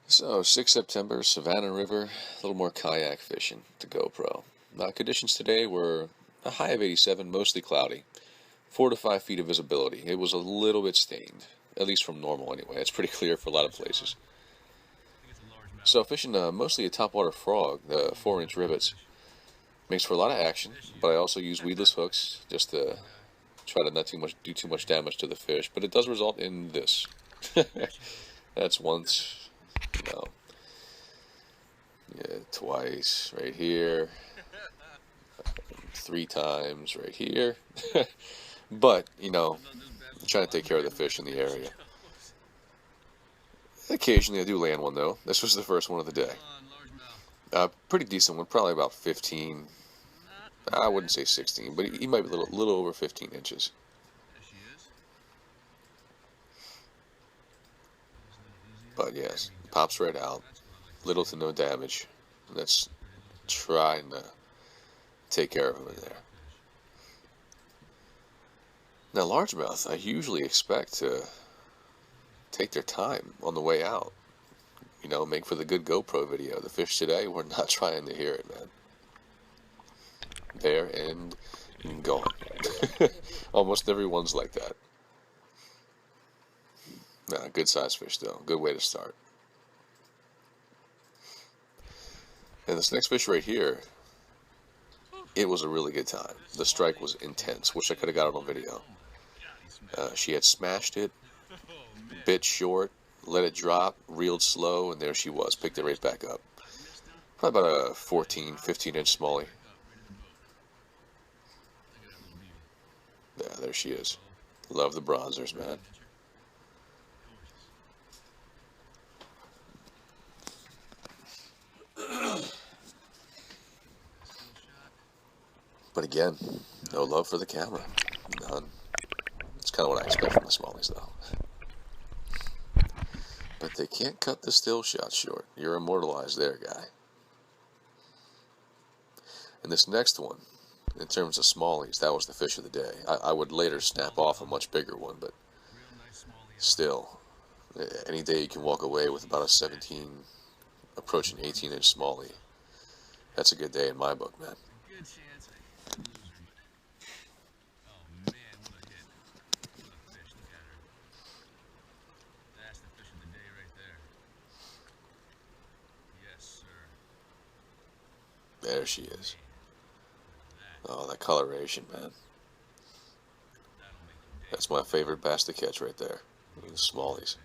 So, 6 September, Savannah River, a little more kayak fishing to GoPro. Conditions today were a high of 87, mostly cloudy, 4 to 5 feet of visibility. It was a little bit stained, at least from normal anyway. It's pretty clear for a lot of places. So, fishing mostly a topwater frog, the 4-inch rivets. Makes for a lot of action, but I also use weedless hooks just to try to not do too much damage to the fish, but it does result in this. That's once, you know, yeah, twice right here, 3 times right here. But, I'm trying to take care of the fish in the area. Occasionally I do land one though. This was the first one of the day. Pretty decent one, probably about 15. I wouldn't say 16, but he might be a little over 15 inches. But yes, pops right out. Little to no damage. Let's try and take care of him in there. Now, largemouth, I usually expect to take their time on the way out. Make for the good GoPro video. The fish today, we're not trying to hear it, man. There and gone. Almost everyone's like that. Nah, good size fish though. Good way to start. And this next fish right here, it was a really good time. The strike was intense. Wish I could have got it on video. She had smashed it, bit short, let it drop, reeled slow, and there she was. Picked it right back up. Probably about a 14, 15-inch smallie. Yeah, there she is. Love the bronzers, man. But again, no love for the camera. None. It's kind of what I expect from the smallies, though. But they can't cut the still shot short. You're immortalized there, guy. And this next one, in terms of smallies, that was the fish of the day. I would later snap off a much bigger one, but still, any day you can walk away with about a 17, approaching 18-inch smallie. That's a good day in my book, man. There she is. Oh, that coloration, man. That's my favorite bass to catch right there. The smallies.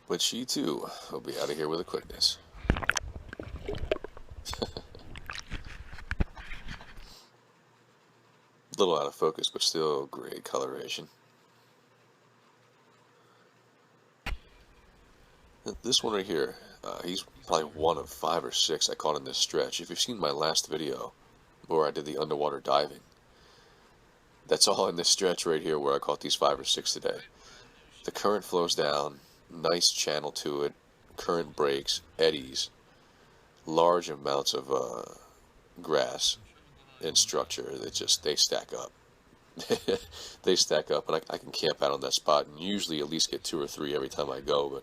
But she too will be out of here with a quickness. A little out of focus, but still great coloration. This one right here, he's probably one of 5 or 6 I caught in this stretch. If you've seen my last video where I did the underwater diving, that's all in this stretch right here where I caught these 5 or 6 today. The current flows down, nice channel to it, current breaks, eddies, large amounts of grass and structure that they stack up. They stack up, and I can camp out on that spot and usually at least get 2 or 3 every time I go, but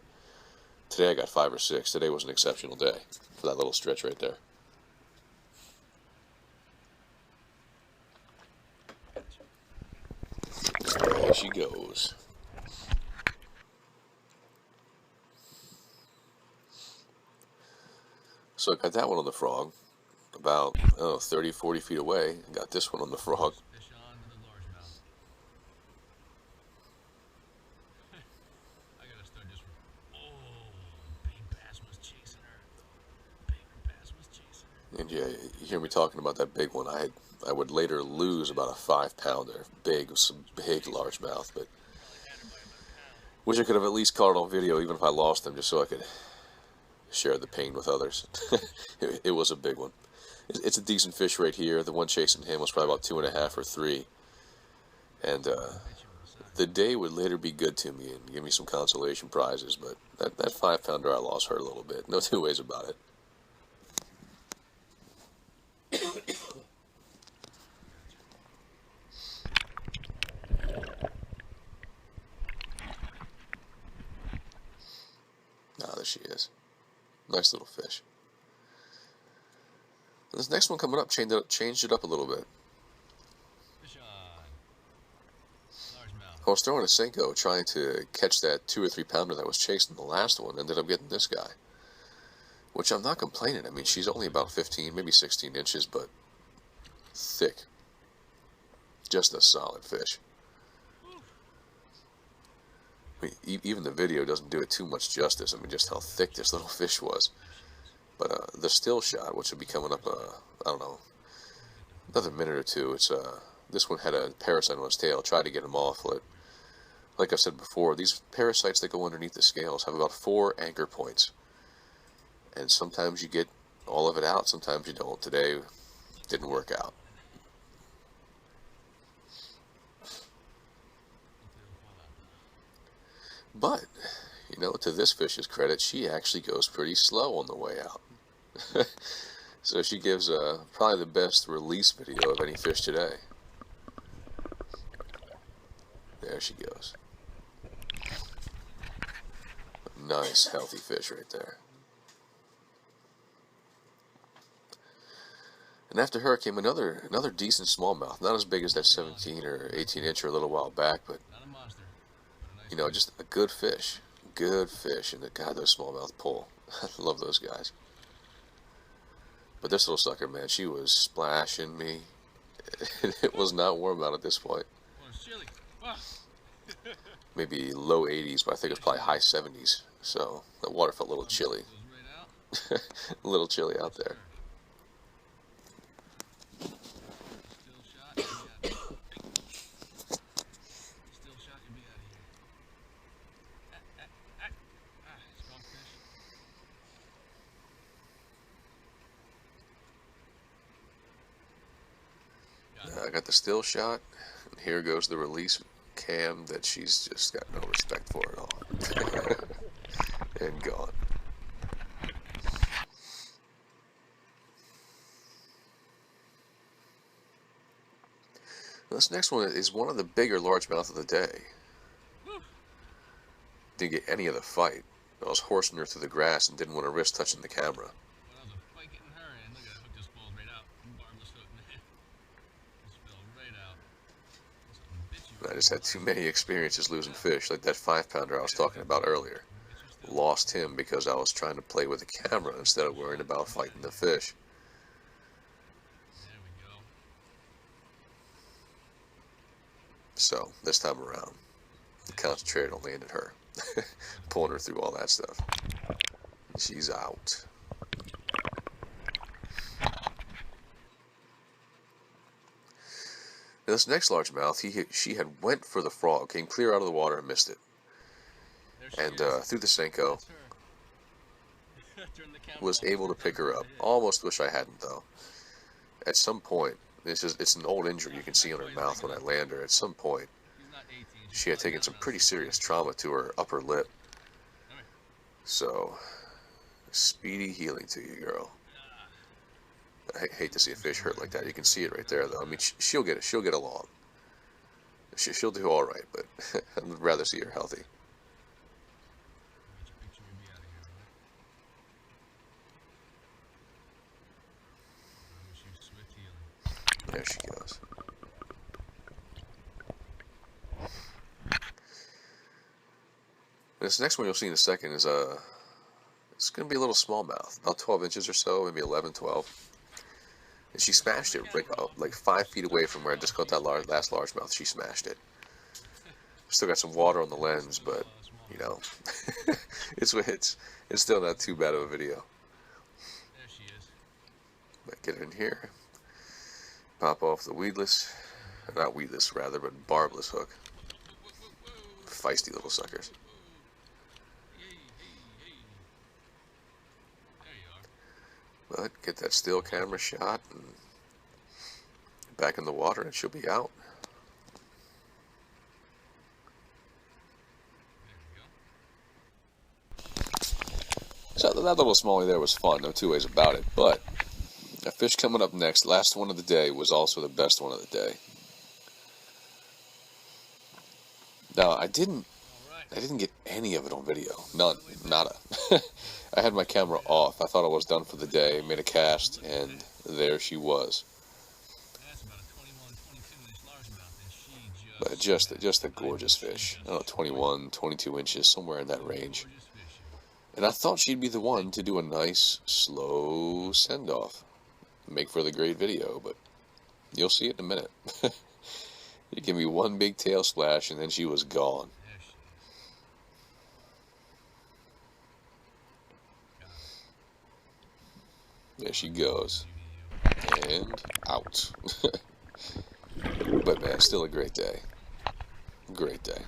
today I got 5 or 6. Today was an exceptional day for that little stretch right there. There she goes. So I got that one on the frog, about 30, 40 feet away. I got this one on the frog. And yeah, you hear me talking about that big one. I would later lose about a 5-pounder, big, with some big largemouth, but wish I could have at least caught it on video, even if I lost them, just so I could share the pain with others. It was a big one. It's a decent fish right here. The one chasing him was probably about 2.5 or 3, and The day would later be good to me and give me some consolation prizes, but that 5-pounder I lost hurt a little bit. No two ways about it. Ah, there she is. Nice little fish. And this next one coming up changed it up a little bit. Fish on. Largemouth. I was throwing a Senko trying to catch that 2 or 3 pounder that was chasing the last one. Ended up getting this guy. Which I'm not complaining. I mean, she's only about 15, maybe 16 inches, but thick. Just a solid fish. I mean, even the video doesn't do it too much justice. I mean, just how thick this little fish was. But the still shot, which will be coming up, I don't know, another minute or two. It's this one had a parasite on its tail. Tried to get him off. Like I said before, these parasites that go underneath the scales have about 4 anchor points. And sometimes you get all of it out, sometimes you don't. Today, didn't work out. But, you know, to this fish's credit, she actually goes pretty slow on the way out. So she gives probably the best release video of any fish today. There she goes. Nice, healthy fish right there. And after her came another decent smallmouth. Not as big as that 17 or 18 incher a little while back, but, you know, just a good fish. Good fish. And God, those smallmouth pull. I love those guys. But this little sucker, man, she was splashing me. It was not warm out at this point. Maybe low 80s, but I think it was probably high 70s. So the water felt a little chilly. A little chilly out there. I got the still shot, and here goes the release cam that she's just got no respect for at all. And gone. This next one is one of the bigger largemouth of the day. Didn't get any of the fight. I was horsing her through the grass and didn't want to risk touching the camera. I just had too many experiences losing fish, like that 5-pounder I was talking about earlier. Lost him because I was trying to play with the camera instead of worrying about fighting the fish. So, this time around, concentrated on landing her. Pulling her through all that stuff. She's out. Now this next largemouth, she had went for the frog, came clear out of the water and missed it. And through the Senko, was able to pick her up. Almost wish I hadn't though. At some point, it's an old injury you can see on her mouth when I land her. At some point, she had taken some pretty serious trauma to her upper lip. So, speedy healing to you, girl. I hate to see a fish hurt like that. You can see it right there, though. I mean, she'll get it. She'll get along. She'll do all right, but I'd rather see her healthy. There she goes. This next one you'll see in a second is it's going to be a little smallmouth, about 12 inches or so, maybe 11, 12. And she smashed it right like 5 feet away from where I just caught that last largemouth. She smashed it. Still got some water on the lens, but you know, it's still not too bad of a video. There she is. But get it in here. Pop off the weedless, not weedless rather, but barbless hook. Feisty little suckers. But get that still camera shot and back in the water and she'll be out. So that little smallie there was fun, no two ways about it. But a fish coming up next, last one of the day, was also the best one of the day. Now, I didn't get any of it on video. None. Nada. I had my camera off. I thought I was done for the day, made a cast, and there she was. But just a gorgeous fish. I don't know, 21, 22 inches, somewhere in that range. And I thought she'd be the one to do a nice, slow send-off. Make for the great video, but you'll see it in a minute. You give me one big tail splash, and then she was gone. There she goes. And out. But man, still a great day. Great day.